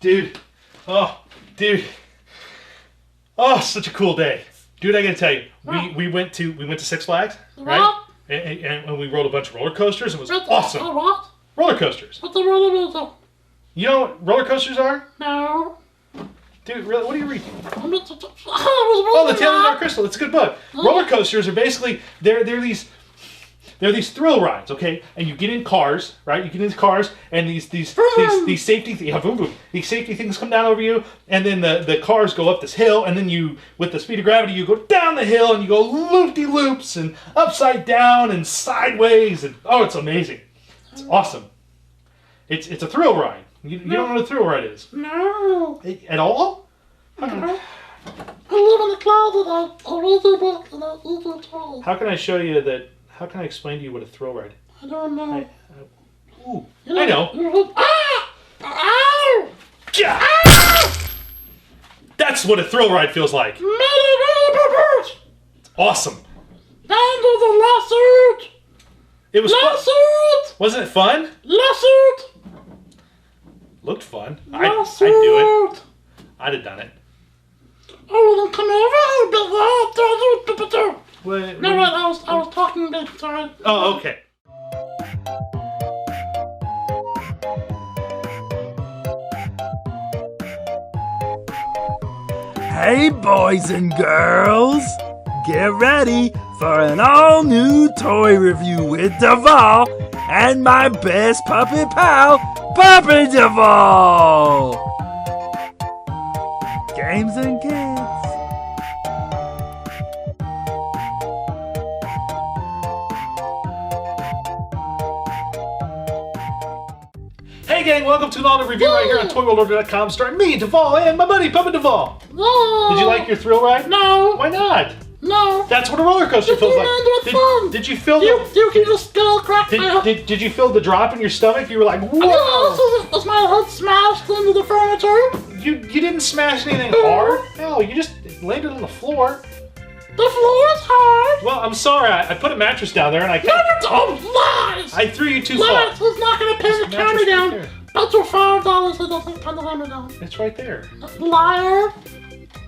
Dude. Oh, dude. Oh, such a cool day. Dude, I gotta tell you, we went to Six Flags, right? And we rode a bunch of roller coasters. It was awesome. What? Roller coasters. What's a roller coaster? You know what roller coasters are? No. Dude, really, what are you reading? Oh, The Tale of the Dark Crystal. It's a good book. Roller coasters are basically they're these thrill rides, okay? And you get in cars, right? You get into cars, and these safety these safety things come down over you, and then the cars go up this hill, and then you, with the speed of gravity, you go down the hill, and you go loop-de-loops and upside down and sideways, and oh, it's amazing. It's awesome. It's a thrill ride. You don't know what a thrill ride is? No. At all? I live in the closet. I read the book and I eat the toy. How can I show you that? How can I explain to you what a thrill ride? I don't know. I know. Ow! Yeah. Ah! That's what a thrill ride feels like. It's Awesome. down to the lawsuit. It was fun. Lawsuit. Wasn't it fun? Lawsuit. Looked fun. I'd do it. I'd have done it. Oh, then come over. What, No, I was talking big, sorry. Oh, okay. Hey boys and girls, get ready for an all-new toy review with Devall and my best puppet pal, Puppet Devall. Games and kids. Hey gang, welcome to an all-new review right here on ToyWorldOrder.com, starring me, Devall, and my buddy Puppet Devall. No. Did you like your thrill ride? No. Why not? No. That's what a roller coaster feels like. Did you feel You can just skull crack Did you feel the drop in your stomach? You were like, whoa! Was my head smashed into the furniture? You didn't smash anything hard. No, you just landed on the floor. The floor is hard. Well, I'm sorry. I put a mattress down there and I Lies. I threw you too far. Lies. He's not going to pin the camera down. That's your $5. He doesn't pin the camera down. It's right there. Liar.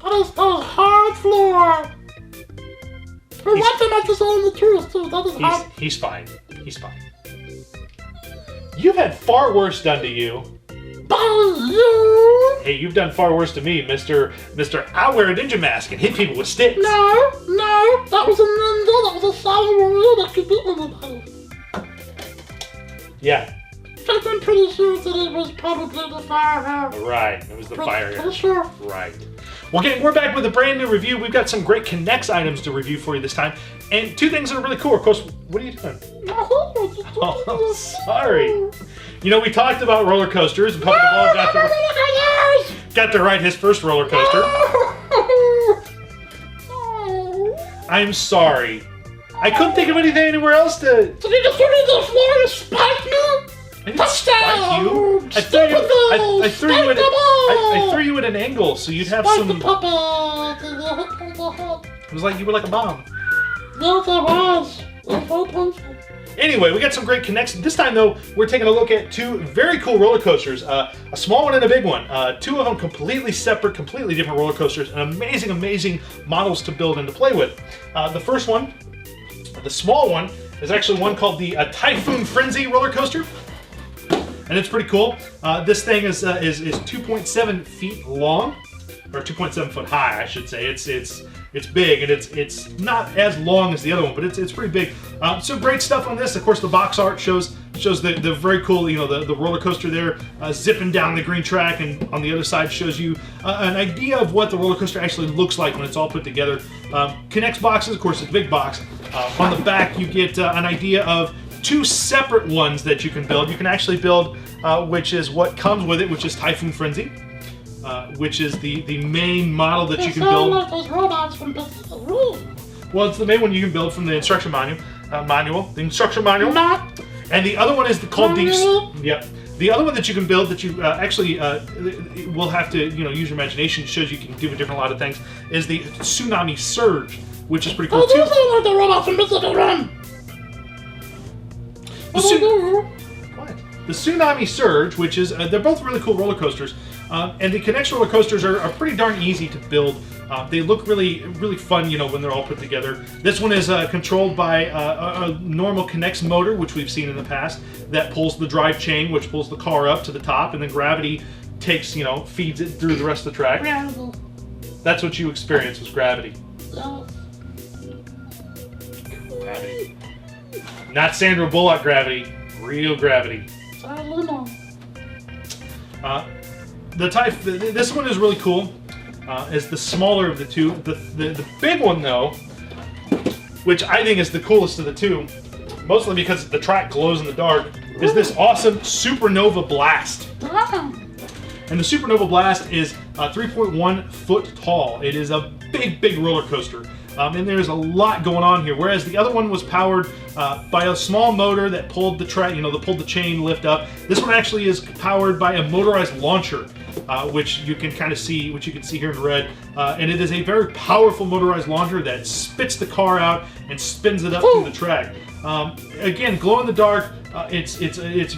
That is a hard floor. For one thing, I'm just telling the truth, too. That is hard. He's fine. He's fine. You've had far worse done to you. By you. Hey, you've done far worse to me, Mr. I wear a ninja mask and hit people with sticks. No. That was a ninja. That was a silent warrior that could beat anybody. Yeah. I'm pretty sure that it was probably the fire hair. Right. It was the fire hair. Sure. Right. Well, gang, we're back with a brand new review. We've got some great NEX items to review for you this time. And two things that are really cool. Of course, what are you doing? Oh, sorry. You know, we talked about roller coasters, and Puppet Devall got to ride his first roller coaster. I'm sorry. I couldn't think of anything anywhere else to... Did you just put it to the floor and spike me? I didn't spike you. I threw you at an angle so you'd have some... It was like you were like a bomb. Yes, I was. It's so painful. Anyway, we got some great connects. This time, though, we're taking a look at two very cool roller coasters. A small one and a big one. Two of them completely separate, completely different roller coasters, and amazing, amazing models to build and to play with. The first one, the small one, is actually one called the Typhoon Frenzy roller coaster. And it's pretty cool. This thing is 2.7 feet long, or 2.7 foot high, I should say. It's big, and it's not as long as the other one, but it's pretty big. So great stuff on this. Of course, the box art shows the very cool, you know, the roller coaster there zipping down the green track, and on the other side shows you an idea of what the roller coaster actually looks like when it's all put together. Connects boxes, of course, it's a big box. On the back, you get an idea of two separate ones that you can build. You can actually build, which is what comes with it, which is Typhoon Frenzy, which is the main model that you can build. Like those robots from Well, it's the main one you can build from the instruction manual. The instruction manual. And the other one is called the. Yep. The other one that you can build that you actually will have to use your imagination. It shows you can do a different lot of things. Is the Tsunami Surge, which is pretty cool too. These are like the robots from Mythical Run. The Tsunami Surge, which is they're both really cool roller coasters. And the Connect roller coasters are pretty darn easy to build. They look really, really fun, you know, when they're all put together. This one is controlled by a normal Connect motor, which we've seen in the past, that pulls the drive chain, which pulls the car up to the top, and then gravity takes, you know, feeds it through the rest of the track. That's what you experience was gravity. Gravity. Not Sandra Bullock gravity, real gravity. This one is really cool. Is the smaller of the two. The big one though, which I think is the coolest of the two, mostly because the track glows in the dark, is this awesome Supernova Blast. And the Supernova Blast is 3.1 foot tall. It is a big roller coaster. And there's a lot going on here. Whereas the other one was powered by a small motor that pulled the track, you know, that pulled the chain lift up. This one actually is powered by a motorized launcher, which you can kind of see, which you can see here in red. And it is a very powerful motorized launcher that spits the car out and spins it up through the track. Again, glow in the dark. It's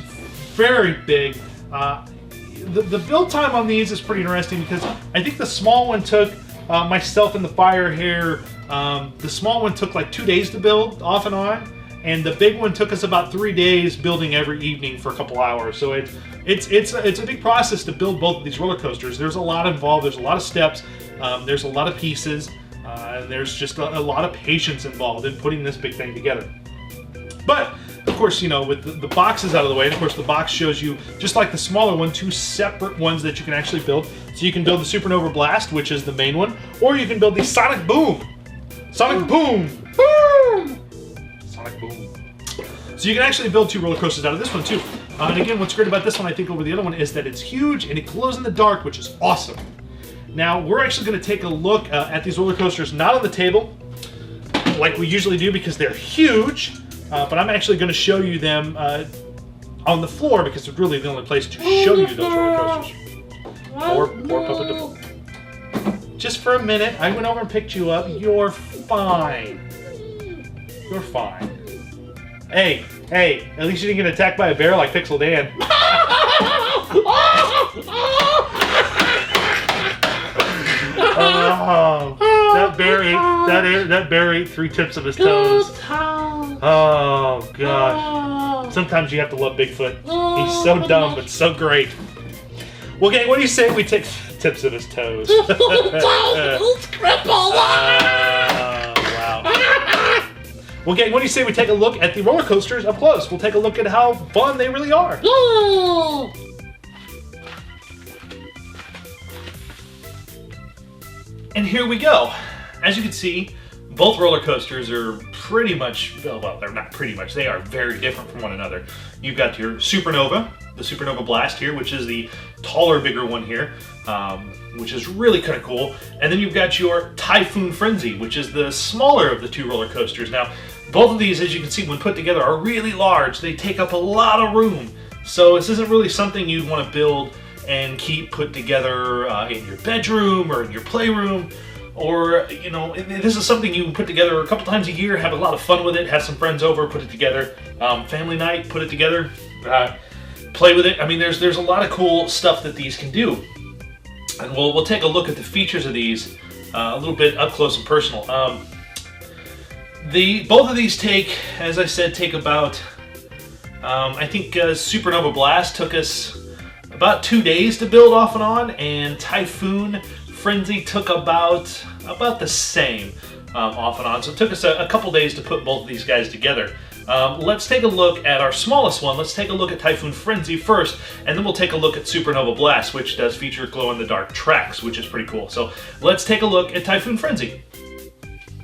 very big. The build time on these is pretty interesting because I think the small one took myself and the fire here. The small one took like 2 days to build off and on, and the big one took us about 3 days building every evening for a couple hours. So it's a big process to build both of these roller coasters. There's a lot involved. There's a lot of steps. There's a lot of pieces, and there's just a lot of patience involved in putting this big thing together. But of course, you know, with the boxes out of the way, and of course the box shows you, just like the smaller one, 2 separate ones that you can actually build. So you can build the Supernova Blast, which is the main one, or you can build the Sonic Boom. Sonic Boom! Boom! Sonic Boom. So you can actually build 2 roller coasters out of this one too. And again, what's great about this one, I think, over the other one, is that it's huge and it glows in the dark, which is awesome. Now, we're actually going to take a look at these roller coasters, not on the table, like we usually do because they're huge, but I'm actually going to show you them on the floor because it's really the only place to show you those roller coasters. Or Puppet Devall. Just for a minute, I went over and picked you up. You're fine. You're fine. Hey, at least you didn't get attacked by a bear like Pixel Dan. Oh, that bear ate 3 tips of his toes. Oh gosh. Sometimes you have to love Bigfoot. He's so dumb but so great. Well, gang, what do you say we take tips of his toes? He's crippled. Wow. Well, gang, what do you say we take a look at the roller coasters up close? We'll take a look at how fun they really are. And here we go. As you can see, both roller coasters are pretty much, well, they're not pretty much, they are very different from one another. You've got your Supernova, the Supernova Blast here, which is the taller, bigger one here, which is really kind of cool. And then you've got your Typhoon Frenzy, which is the smaller of the 2 roller coasters. Now, both of these, as you can see, when put together, are really large. They take up a lot of room. So this isn't really something you'd want to build and keep put together in your bedroom or in your playroom. Or, you know, this is something you can put together a couple times a year, have a lot of fun with it, have some friends over, put it together. Family night, put it together, play with it. I mean, there's a lot of cool stuff that these can do. And we'll take a look at the features of these a little bit up close and personal. Both of these take, as I said, take about, I think Supernova Blast took us about 2 days to build off and on, and Typhoon Frenzy took about the same off and on. So it took us a couple days to put both of these guys together. Let's take a look at our smallest one. Let's take a look at Typhoon Frenzy first, and then we'll take a look at Supernova Blast, which does feature glow-in-the-dark tracks, which is pretty cool. So let's take a look at Typhoon Frenzy.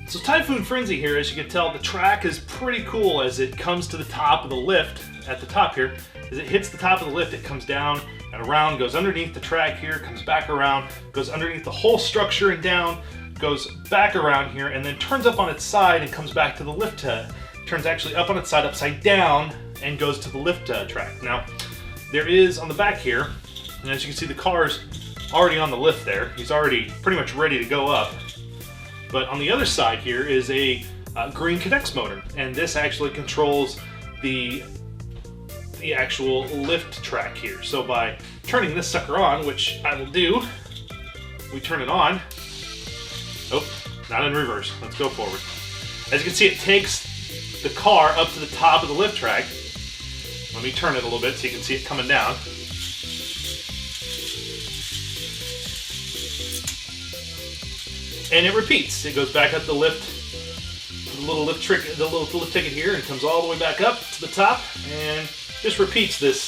So Typhoon Frenzy here, as you can tell, the track is pretty cool as it comes to the top of the lift at the top here. As it hits the top of the lift, it comes down and around, goes underneath the track here, comes back around, goes underneath the whole structure and down, goes back around here, and then turns up on its side and comes back to the lift. Turns actually up on its side, upside down, and goes to the lift track. Now, there is on the back here, and as you can see, the car's already on the lift there. He's already pretty much ready to go up. But on the other side here is a green Connect motor, and this actually controls the the actual lift track here. So by turning this sucker on, which I will do, we turn it on. Oh, not in reverse. Let's go forward. As you can see, it takes the car up to the top of the lift track. Let me turn it a little bit so you can see it coming down. And it repeats. It goes back up the lift, the little lift ticket here, and comes all the way back up to the top, and just repeats this.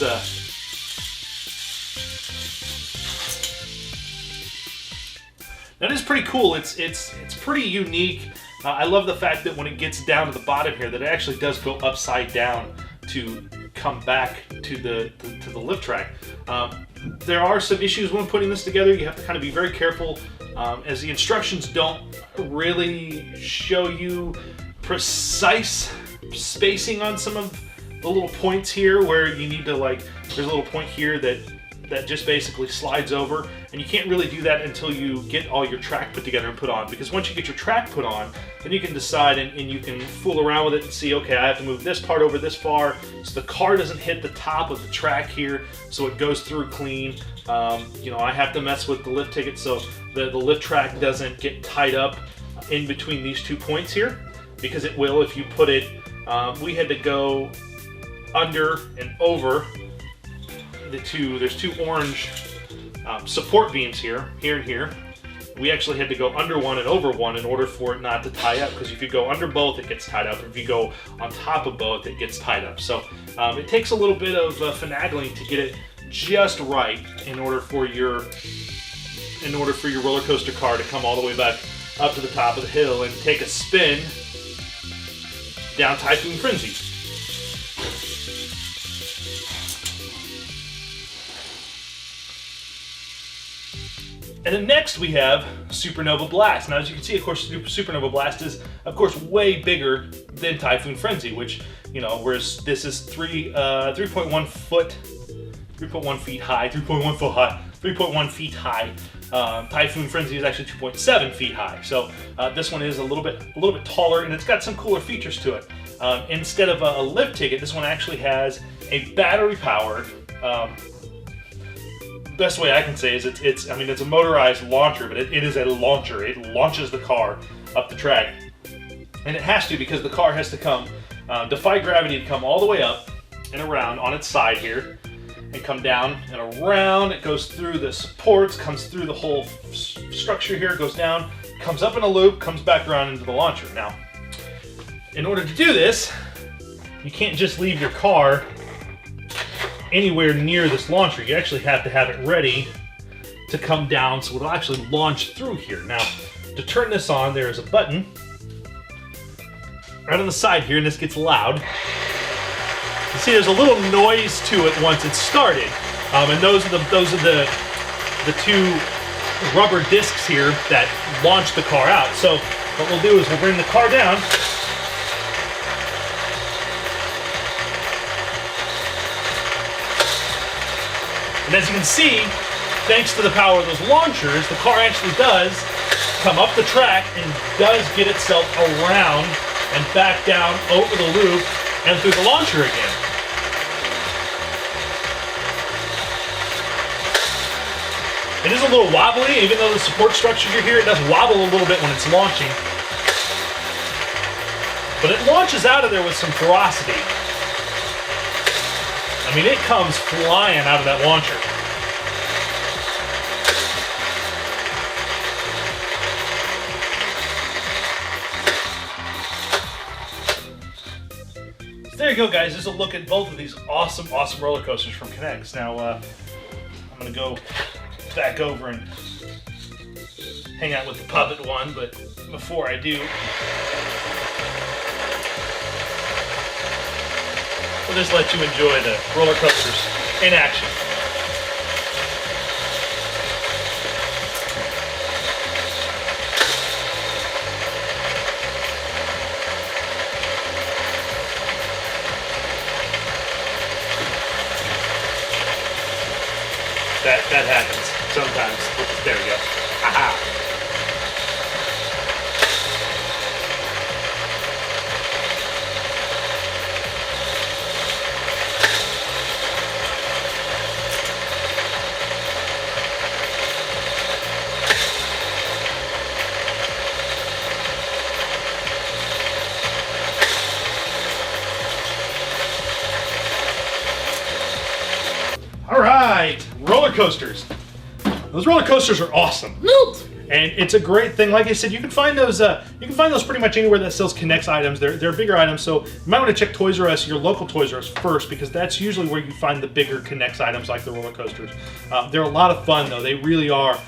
That is pretty cool. It's pretty unique. I love the fact that when it gets down to the bottom here, that it actually does go upside down to come back to the lift track. There are some issues when putting this together. You have to kind of be very careful, as the instructions don't really show you precise spacing on some of the little points here, where you need to, like, there's a little point here that just basically slides over, and you can't really do that until you get all your track put together and put on, because once you get your track put on, then you can decide and you can fool around with it and see, okay, I have to move this part over this far so the car doesn't hit the top of the track here, so it goes through clean. You know, I have to mess with the lift ticket so the lift track doesn't get tied up in between these 2 points here, because it will if you put it, we had to go under and over there's two orange support beams here and here. We actually had to go under one and over one in order for it not to tie up, because if you go under both, it gets tied up. If you go on top of both, it gets tied up. So it takes a little bit of finagling to get it just right in order for your roller coaster car to come all the way back up to the top of the hill and take a spin down Typhoon Frenzy. And then next we have Supernova Blast. Now, as you can see, of course, Supernova Blast is, of course, way bigger than Typhoon Frenzy, which, you know, whereas this is 3.1 feet high. Typhoon Frenzy is actually 2.7 feet high. So this one is a little bit taller, and it's got some cooler features to it. Instead of a lift ticket, this one actually has a battery-powered. Best way I can say is it's a motorized launcher, but it is a launcher. It launches the car up the track, and it has to, because the car has to come defy gravity to come all the way up and around on its side here, and come down and around. It goes through the supports, comes through the whole structure here, goes down, comes up in a loop, comes back around into the launcher. Now, in order to do this, you can't just leave your car anywhere near this launcher. You actually have to have it ready to come down so it'll actually launch through here. Now, to turn this on, there is a button right on the side here, and this gets loud. You see there's a little noise to it once it's started, and those are the two rubber discs here that launch the car out. So what we'll do is we'll bring the car down. And as you can see, thanks to the power of those launchers, the car actually does come up the track and does get itself around and back down over the loop and through the launcher again. It is a little wobbly, even though the support structures are here, it does wobble a little bit when it's launching. But it launches out of there with some ferocity. I mean, it comes flying out of that launcher. So there you go, guys. There's a look at both of these awesome roller coasters from NEX. Now, I'm going to go back over and hang out with the Puppet one, but before I do, we'll just let you enjoy the roller coasters in action. That happens sometimes. There we go. Aha! coasters. Those roller coasters are awesome. Neat. And it's a great thing. Like I said, you can find those. You can find those pretty much anywhere that sells K'NEX items. They're bigger items, so you might want to check Toys R Us, your local Toys R Us first, because that's usually where you find the bigger K'NEX items like the roller coasters. They're a lot of fun, though. They really are.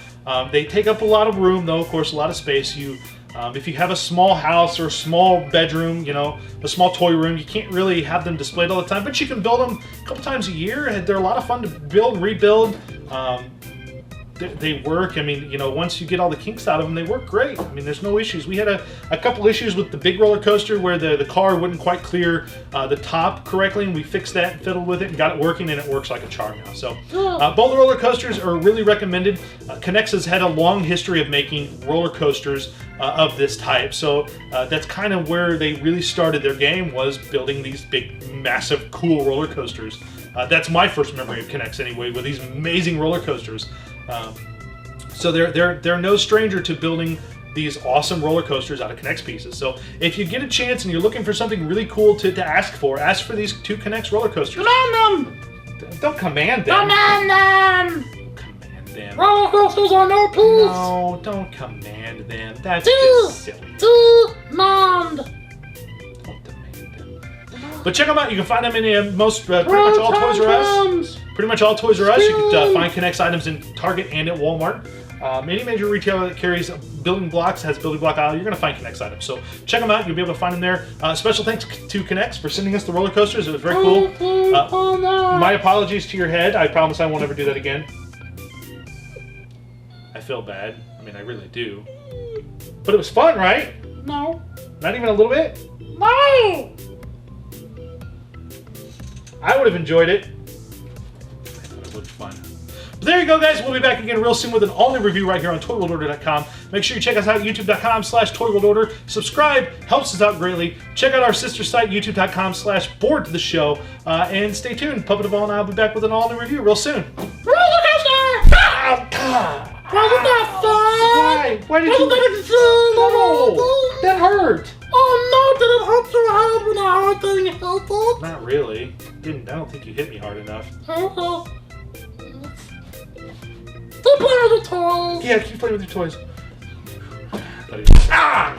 They take up a lot of room, though. Of course, a lot of space. If you have a small house or a small bedroom, you know, a small toy room, you can't really have them displayed all the time, but you can build them a couple times a year. They're a lot of fun to build and rebuild. They work. I mean, you know, once you get all the kinks out of them, they work great. I mean, there's no issues. We had a couple issues with the big roller coaster where the car wouldn't quite clear the top correctly, and we fixed that and fiddled with it and got it working, and it works like a charm now. So both the roller coasters are really recommended. K'NEX has had a long history of making roller coasters of this type, so that's kind of where they really started their game, was building these big, massive, cool roller coasters. That's my first memory of K'NEX anyway, with these amazing roller coasters. So they're no stranger to building these awesome roller coasters out of K'NEX pieces. So if you get a chance and you're looking for something really cool to ask for these 2 K'NEX roller coasters. Command them! Don't command them. Command them! Command them. Roller coasters are no peace! No, don't command them. That's just silly. Demand! Don't demand them. But check them out. You can find them in most pretty much all Toys R Us. Pretty much all Toys R Us. You can find K'NEX items in Target and at Walmart. Any major retailer that carries building blocks, has building block aisle, you're going to find K'NEX items. So check them out. You'll be able to find them there. Special thanks to K'NEX for sending us the roller coasters. It was very cool. My apologies to your head. I promise I won't ever do that again. I feel bad. I mean, I really do. But it was fun, right? No. Not even a little bit? No! I would have enjoyed it. It looked fun. But there you go, guys. We'll be back again real soon with an all-new review right here on ToyWorldOrder.com. Make sure you check us out at YouTube.com/ToyWorldOrder. Subscribe. Helps us out greatly. Check out our sister site, YouTube.com/BoardToTheShow. And stay tuned. Puppet Devall and I will be back with an all-new review real soon. Roller coaster! Oh, God. Wasn't that fun? Why? Why did you... No! That hurt. Oh no, did it hurt so hard when a hard thing hit it? Not really. I don't think you hit me hard enough. Okay. Keep playing with the toys. Yeah, keep playing with your toys. Ah!